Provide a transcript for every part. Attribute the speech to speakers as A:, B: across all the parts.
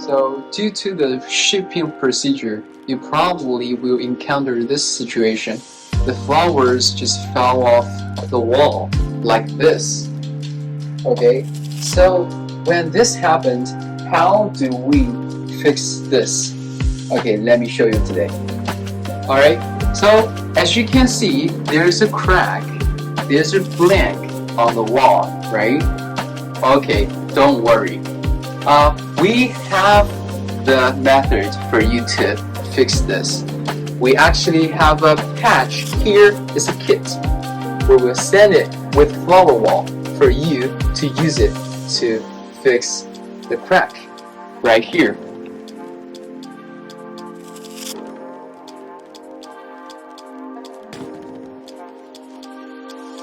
A: So due to the shipping procedure, you probably will encounter this situation. The flowers just fell off the wall like this. Okay, so when this happened, how do we fix this? Okay, let me show you today. Alright, so as you can see, there's a crack, there's a blank on the wall, right? Okay, don't worry. We have the method for you to fix this. We actually have a patch. Here is a kit. We will send it with flower wall for you to use it to fix the crack right here.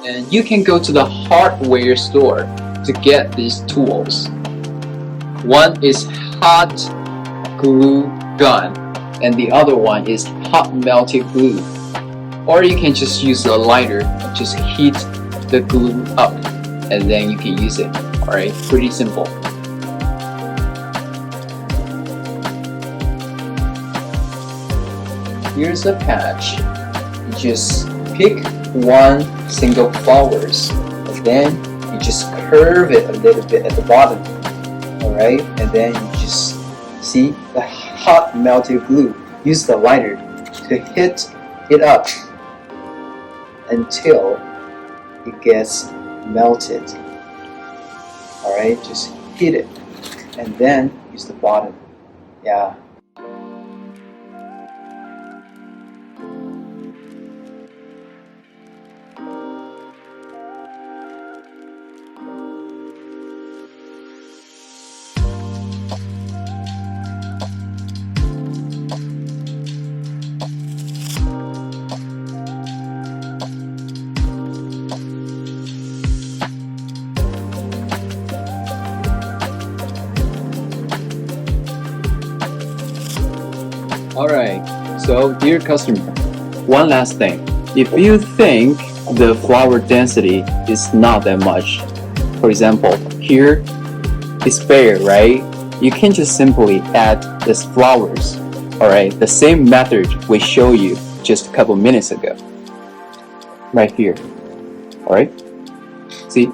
A: And you can go to the hardware store to get these tools. One is hot glue gun and the other one is hot melted glue. Or you can just use a lighter, just heat the glue up and then you can use it. Alright, pretty simple. Here's a patch. You just pick one single flowers and then you just curve it a little bit at the bottom. Alright, and then you just see the hot melted glue. Use the lighter to hit it up until it gets melted. Alright, just hit it and then use the bottom. Yeah. Alright, so dear customer, one last thing. If you think the flower density is not that much, for example, here it's bare, right? You can just simply add these flowers, alright? The same method we showed you just a couple minutes ago. Right here, alright? See?